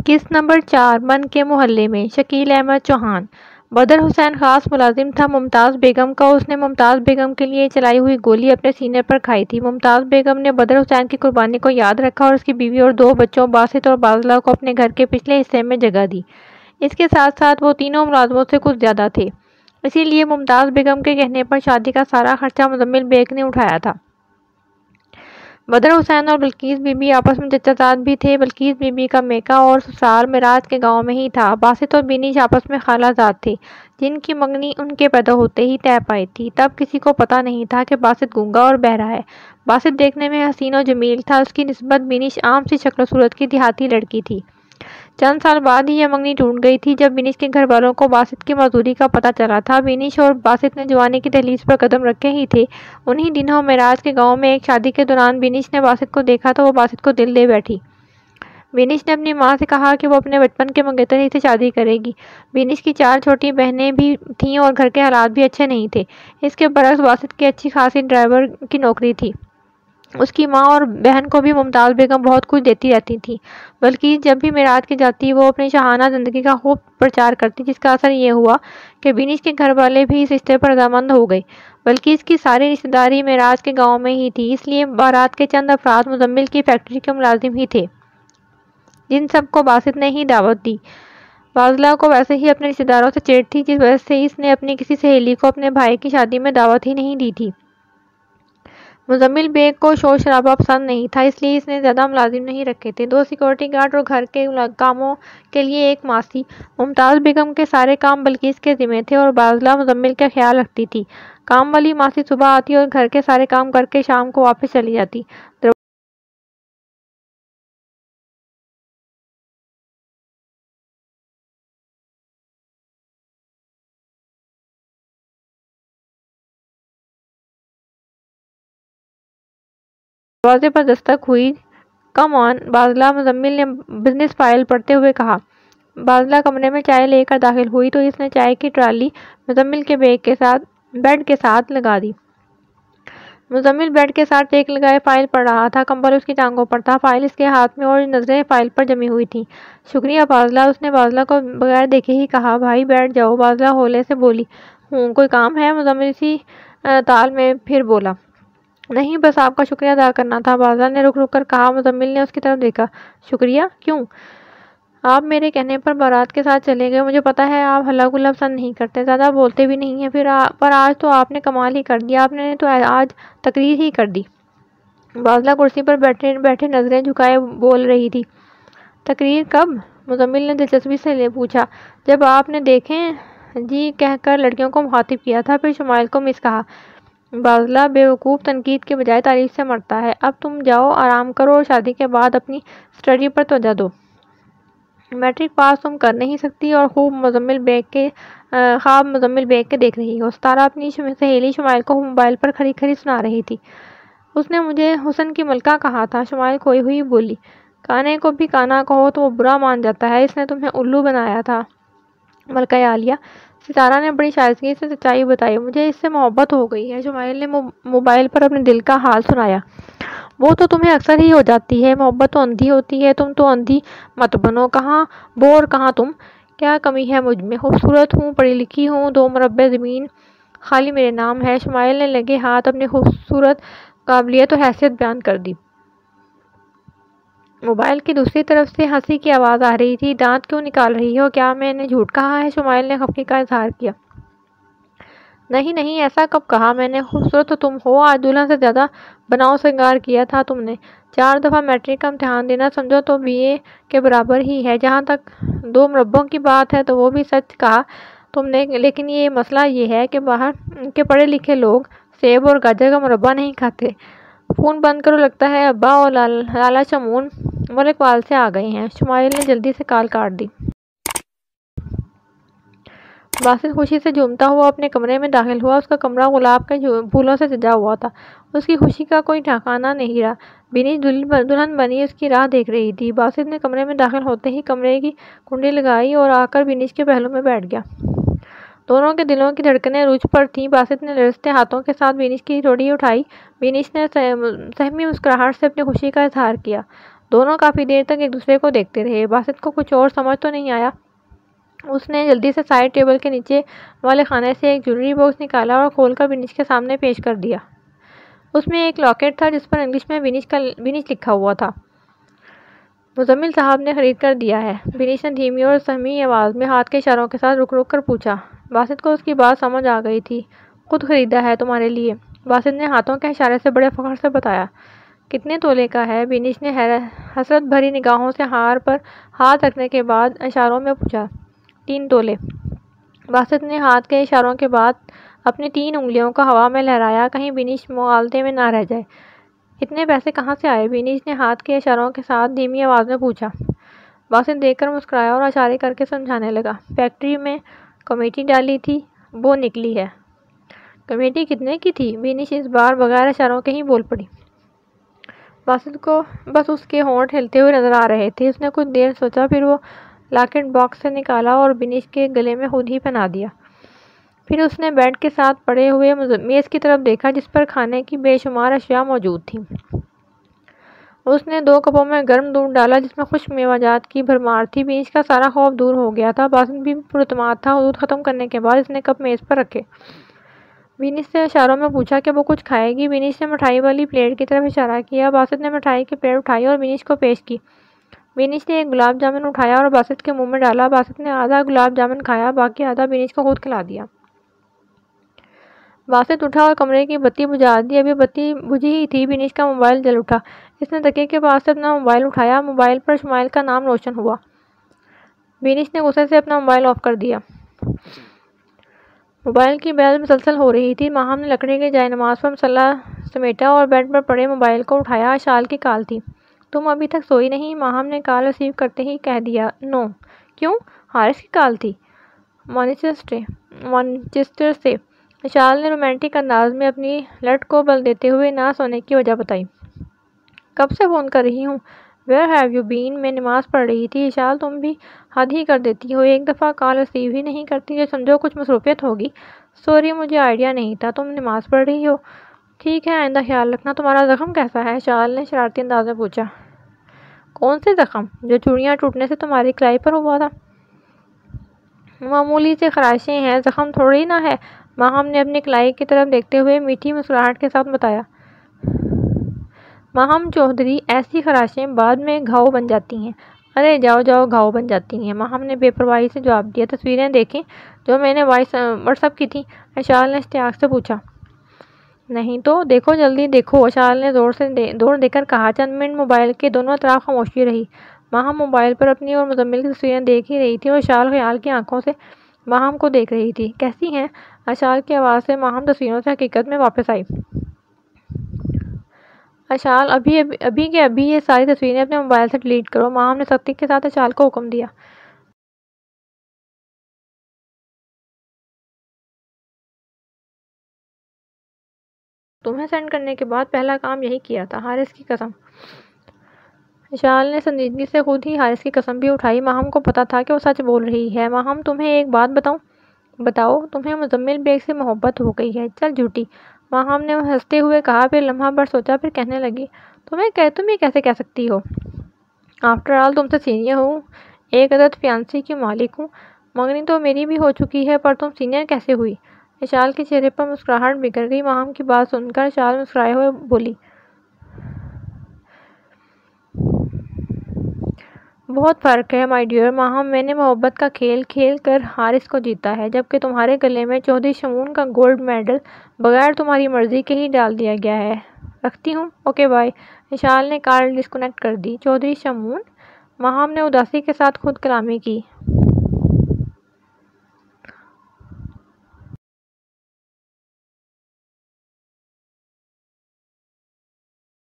قسط نمبر 4 من کے محلے میں شکیل احمد چوہان۔ بدر حسین خاص ملازم تھا ممتاز بیگم کا۔ اس نے ممتاز بیگم کے لیے چلائی ہوئی گولی اپنے سینے پر کھائی تھی۔ ممتاز بیگم نے بدر حسین کی قربانی کو یاد رکھا اور اس کی بیوی اور 2 بچوں باسط اور باذلہ کو اپنے گھر کے پچھلے حصے میں جگہ دی۔ اس کے ساتھ ساتھ وہ تینوں ملازموں سے کچھ زیادہ تھے، اسی لیے ممتاز بیگم کے کہنے پر شادی کا سارا خرچہ مزمل بیگ نے اٹھایا تھا۔ بدر حسین اور بلقیس بی بی آپس میں چچا زاد بھی تھے۔ بلقیس بی بی کا میکہ اور سسرال معراج کے گاؤں میں ہی تھا۔ باسط اور بینش آپس میں خالہ زاد تھے، جن کی منگنی ان کے پیدا ہوتے ہی طے پائی تھی۔ تب کسی کو پتہ نہیں تھا کہ باسط گونگا اور بہرا ہے۔ باسط دیکھنے میں حسین و جمیل تھا، اس کی نسبت بینش عام سی شکل و صورت کی دیہاتی لڑکی تھی۔ چند سال بعد ہی یہ منگنی ٹوٹ گئی تھی۔ جب بینش کے گھر والوں کو باسط کی معذوری کا پتہ چلا تھا، بینش اور باسط نے جوانی کی دہلیز پر قدم رکھے ہی تھے، انہی دنوں معراج کے گاؤں میں ایک شادی کے دوران بینش نے باسط کو دیکھا تو وہ باسط کو دل دے بیٹھی۔ بینش نے اپنی ماں سے کہا کہ وہ اپنے بچپن کے منگیتر ہی سے شادی کرے گی۔ بینش کی 4 چھوٹی بہنیں بھی تھیں اور گھر کے حالات بھی اچھے نہیں تھے۔ اس کے برعکس باسط کی اچھی خاصی ڈرائیور کی نوکری تھی۔ اس کی ماں اور بہن کو بھی ممتاز بیگم بہت کچھ دیتی رہتی تھی۔ بلقیس جب بھی معراج کے جاتی وہ اپنی شاہانہ زندگی کا خوب پرچار کرتی، جس کا اثر یہ ہوا کہ بینش کے گھر والے بھی اس رشتے پر رضامند ہو گئے۔ بلقیس کی ساری رشتہ داری معراج کے گاؤں میں ہی تھی، اس لیے بارات کے چند افراد مزمل کی فیکٹری کے ملازم ہی تھے، جن سب کو باسط نے ہی دعوت دی۔ باذلہ کو ویسے ہی اپنے رشتہ داروں سے چڑ تھی، جس وجہ سے اس نے اپنی کسی سہیلی کو اپنے بھائی کی شادی میں دعوت ہی نہیں دی تھی۔ مزمل بیگ کو شور شرابہ پسند نہیں تھا، اس لیے اس نے زیادہ ملازم نہیں رکھے تھے، 2 سیکورٹی گارڈ اور گھر کے کاموں کے لیے 1 ماسی۔ ممتاز بیگم کے سارے کام بلقیس کے ذمہ تھے اور باذلہ مزمل کا خیال رکھتی تھی۔ کام والی ماسی صبح آتی اور گھر کے سارے کام کر کے شام کو واپس چلی جاتی۔ دروازے پر دستک ہوئی۔ کم آن باذلہ، مزمل نے بزنس فائل پڑھتے ہوئے کہا۔ باذلہ کمرے میں چائے لے کر داخل ہوئی تو اس نے چائے کی ٹرالی مزمل کے بیڈ کے ساتھ لگا دی۔ مزمل بیڈ کے ساتھ ٹیک لگائے فائل پڑھ رہا تھا، کمبل اس کی ٹانگوں پر تھا، فائل اس کے ہاتھ میں اور نظریں فائل پر جمی ہوئی تھیں۔ شکریہ باذلہ، اس نے باذلہ کو بغیر دیکھے ہی کہا۔ بھائی بیٹھ جاؤ، باذلہ ہولے سے بولی۔ کوئی کام ہے؟ مزمل اسی تال میں پھر بولا۔ نہیں، بس آپ کا شکریہ ادا کرنا تھا، باذلہ نے رک کر کہا۔ مزمل نے اس کی طرف دیکھا۔ شکریہ؟ کیوں؟ آپ میرے کہنے پر بارات کے ساتھ چلے گئے، مجھے پتا ہے آپ ہلا گلا پسند نہیں کرتے، زیادہ بولتے بھی نہیں ہیں، پر آج تو آپ نے کمال ہی کر دیا، آپ نے تو آج تقریر ہی کر دی۔ باذلہ کرسی پر بیٹھے نظریں جھکائے بول رہی تھی۔ تقریر کب؟ مزمل نے دلچسپی سے پوچھا۔ جب آپ نے دیکھیں جی کہہ کر لڑکیوں کو مخاطب کیا تھا، پھر شمائل کو مس کہا۔ باذلہ بے وقوف تنقید کے بجائے تعریف سے مرتا ہے۔ اب تم جاؤ، آرام کرو اور شادی کے بعد اپنی اسٹڈی پر توجہ دو۔ میٹرک پاس تم کر نہیں سکتی اور خواب مزمل بیگ کے دیکھ رہی ہو۔ ستارہ اپنی سہیلی شمائل کو موبائل پر کھڑی کھڑی سنا رہی تھی۔ اس نے مجھے حسن کی ملکہ کہا تھا، شمائل کھوئی ہوئی بولی۔ کانے کو بھی کانا کہو تو وہ برا مان جاتا ہے، اس نے تمہیں الو بنایا تھا ملکہ عالیہ۔ ستارہ نے بڑی شائستگی سے سچائی بتائی۔ مجھے اس سے محبت ہو گئی ہے، شمائل نے موبائل پر اپنے دل کا حال سنایا۔ وہ تو تمہیں اکثر ہی ہو جاتی ہے، محبت تو اندھی ہوتی ہے، تم تو اندھی مت بنو۔ کہاں وہ اور کہاں تم؟ کیا کمی ہے مجھ میں؟ خوبصورت ہوں، پڑھی لکھی ہوں، 2 مربع زمین خالی میرے نام ہے۔ شمائل نے لگے ہاتھ اپنی خوبصورت قابلیت اور حیثیت بیان کر دی۔ موبائل کی دوسری طرف سے ہنسی کی آواز آ رہی تھی۔ دانت کیوں نکال رہی ہو؟ کیا میں نے جھوٹ کہا ہے؟ شمائل نے خفگی کا اظہار کیا۔ نہیں، ایسا کب کہا میں نے؟ خوبصورت تو تم ہو، آج دلہن سے زیادہ بناؤ سنگار کیا تھا تم نے۔ 4 دفعہ میٹرک کا امتحان دینا سمجھو تو بی اے کے برابر ہی ہے۔ جہاں تک 2 مربعوں کی بات ہے تو وہ بھی سچ کہا تم نے، لیکن یہ مسئلہ یہ ہے کہ باہر کے پڑھے لکھے لوگ سیب اور گاجر کا مربع نہیں کھاتے۔ فون بند کرو، لگتا ہے ابا اور لالا شمون ملک وال سے آ گئے ہیں۔ شمائل نے جلدی سے کال کاٹ دی۔ باسط خوشی سے جھومتا ہوا اپنے کمرے میں داخل ہوا۔ اس کا کمرہ گلاب کے پھولوں سے سجا ہوا تھا، اس کی خوشی کا کوئی ٹھکانہ نہیں رہا۔ بینش دلہن بنی اس کی راہ دیکھ رہی تھی۔ باسط نے کمرے میں داخل ہوتے ہی کمرے کی کنڈی لگائی اور آ کر بینش کے پہلو میں بیٹھ گیا۔ دونوں کے دلوں کی دھڑکنیں روج پر تھیں۔ باسط نے لرزتے ہاتھوں کے ساتھ بینش کی ڈوری اٹھائی۔ بینش نے سہمی مسکراہٹ سے اپنی خوشی کا اظہار کیا۔ دونوں کافی دیر تک ایک دوسرے کو دیکھتے رہے۔ باسط کو کچھ اور سمجھ تو نہیں آیا۔ اس نے جلدی سے سائڈ ٹیبل کے نیچے والے خانے سے ایک جویلری باکس نکالا اور کھول کر وینش کے سامنے پیش کر دیا۔ اس میں ایک لاکٹ تھا جس پر انگلش میں وینش لکھا ہوا تھا۔ مزمل صاحب نے خرید کر دیا ہے، وینش نے دھیمی اور سہمی آواز میں ہاتھ کے اشاروں کے ساتھ رک رک کر پوچھا۔ باسط کو اس کی بات سمجھ آ گئی تھی۔ خود خریدا ہے تمہارے لیے، باسط نے ہاتھوں کے اشارے سے بڑے فخر سے بتایا۔ کتنے تولے کا ہے؟ وینش نے حسرت بھری نگاہوں سے ہار پر ہاتھ رکھنے کے بعد اشاروں میں پوچھا۔ 3 تولے۔ باسط نے ہاتھ کے اشاروں کے بعد اپنی 3 انگلیوں کو ہوا میں لہرایا، کہیں وینش مغالطے میں نہ رہ جائے۔ اتنے پیسے کہاں سے آئے؟ وینش نے ہاتھ کے اشاروں کے ساتھ دھیمی آواز میں پوچھا۔ باسط دیکھ کر مسکرایا اور اشارے کر کے سمجھانے لگا۔ فیکٹری میں کمیٹی ڈالی تھی، وہ نکلی ہے۔ کمیٹی کتنے کی تھی؟ وینش اس بار بغیر اشاروں کے ہی بول پڑی۔ باسط کو بس اس کے ہونٹ ہلتے ہوئے نظر آ رہے تھے۔ اس نے کچھ دیر سوچا، پھر وہ لاکٹ باکس سے نکالا اور وینش کے گلے میں خود ہی پہنا دیا۔ پھر اس نے بیڈ کے ساتھ پڑے ہوئے میز کی طرف دیکھا جس پر کھانے کی بے شمار اشیاء موجود تھیں۔ اس نے 2 کپوں میں گرم دودھ ڈالا جس میں خشک میوہ جات کی بھرمار تھی۔ وینش کا سارا خوف دور ہو گیا تھا۔ باسط بھی پراعتماد تھا۔ دودھ ختم کرنے کے بعد اس نے کپ میز پر رکھے۔ وینش سے اشاروں میں پوچھا کہ وہ کچھ کھائے گی۔ وینش نے مٹھائی والی پلیٹ کی طرف اشارہ کیا۔ باسط نے مٹھائی کی پلیٹ اٹھائی اور وینش کو پیش کی۔ وینش نے ایک گلاب جامن اٹھایا اور باسط کے منہ میں ڈالا۔ باسط نے آدھا گلاب جامن کھایا، باقی آدھا وینش کو خود کھلا دیا۔ باسط اٹھا اور کمرے کی بتی بجھا دی۔ ابھی بتی بجھی ہی تھی، وینش کا موبائل جل اٹھا۔ اس نے تکیے کے پاس سے اپنا موبائل اٹھایا۔ موبائل پر شمائل کا نام روشن ہوا۔ وینش نے غصے سے اپنا موبائل آف کر دیا۔ موبائل کی بیل مسلسل ہو رہی تھی۔ ماہم نے لکڑی کے جائے نماز پر مسلح سمیٹا اور بیڈ پر پڑے موبائل کو اٹھایا۔ اشال کی کال تھی۔ تم ابھی تک سوئی نہیں؟ ماہم نے کال ریسیو کرتے ہی کہہ دیا۔ نو۔ کیوں؟ حارث کی کال تھی۔ مانچسٹر سے۔ اشال نے رومانٹک انداز میں اپنی لٹ کو بل دیتے ہوئے نہ سونے کی وجہ بتائی۔ کب سے فون کر رہی ہوں۔ Where have you been? میں نماز پڑھ رہی تھی۔ اشال تم بھی حد ہی کر دیتی ہو، ایک دفعہ کال ریسیو ہی نہیں کرتی جو سمجھو کچھ مصروفیت ہوگی۔ سوری، مجھے آئیڈیا نہیں تھا تم نماز پڑھ رہی ہو۔ ٹھیک ہے، آئندہ خیال رکھنا۔ تمہارا زخم کیسا ہے؟ اشال نے شرارتی انداز میں پوچھا۔ کون سے زخم؟ جو چوڑیاں ٹوٹنے سے تمہاری کلائی پر ہوا تھا۔ معمولی سے خراشیں ہیں، زخم تھوڑی نہ ہے، ماہم نے اپنی کلائی کی طرف دیکھتے ہوئے میٹھی مسکراہٹ کے ساتھ بتایا۔ ماہم چودھری، ایسی خراشیں بعد میں گھاؤ بن جاتی ہیں۔ ارے جاؤ جاؤ، گھاؤ بن جاتی ہیں، ماہم نے بے پرواہی سے جواب دیا۔ تصویریں دیکھیں جو میں نے واٹس ایپ کی تھیں؟ اشال نے اشتیاق سے پوچھا۔ نہیں تو دیکھو، جلدی دیکھو، اشال نے زور دے کر کہا۔ چند منٹ موبائل کے دونوں اطراف خاموشی رہی۔ ماہم موبائل پر اپنی اور مزمل کی تصویریں دیکھ ہی رہی تھی اور اشال خیال کی آنکھوں سے ماہم کو دیکھ رہی تھی۔ کیسی ہیں؟ اشال کی آواز سے ماہم تصویروں سے حقیقت میں واپس آئی۔ اشال، ابھی کے ابھی یہ ساری تصویریں اپنے موبائل سے ڈیلیٹ کرو، ماہم نے سختی کے ساتھ اشال کو حکم دیا۔ تمہیں سینڈ کرنے کے بعد پہلا کام یہی کیا تھا، حارث کی قسم۔ اشال نے سنجیدگی سے خود ہی حارث کی قسم بھی اٹھائی۔ ماہم کو پتا تھا کہ وہ سچ بول رہی ہے۔ ماہم، تمہیں ایک بات بتاؤں؟ بتاؤ۔ تمہیں مزمل بیگ سے محبت ہو گئی ہے؟ چل جھوٹی، ماہم نے ہنستے ہوئے کہا، پھر لمحہ بھر سوچا، پھر کہنے لگی، تم یہ کیسے کہہ سکتی ہو؟ آفٹر آل تم سے سینئر ہوں، ایک عدد فیانسی کی مالک ہوں، منگنی تو میری بھی ہو چکی ہے، پر تم سینئر کیسے ہوئی؟ اشال کے چہرے پر مسکراہٹ بکھر گئی۔ ماہم کی بات سن کر اشال مسکرائے ہوئے بولی، بہت فرق ہے مائی ڈیئر ماہم، میں نے محبت کا کھیل کھیل کر حارث کو جیتا ہے، جبکہ تمہارے گلے میں چودھری شمون کا گولڈ میڈل بغیر تمہاری مرضی کے ہی ڈال دیا گیا ہے۔ رکھتی ہوں، اوکے بائے۔ اشال نے کال ڈسکنیکٹ کر دی۔ چودھری شمون؟ ماہم نے اداسی کے ساتھ خود کلامی کی۔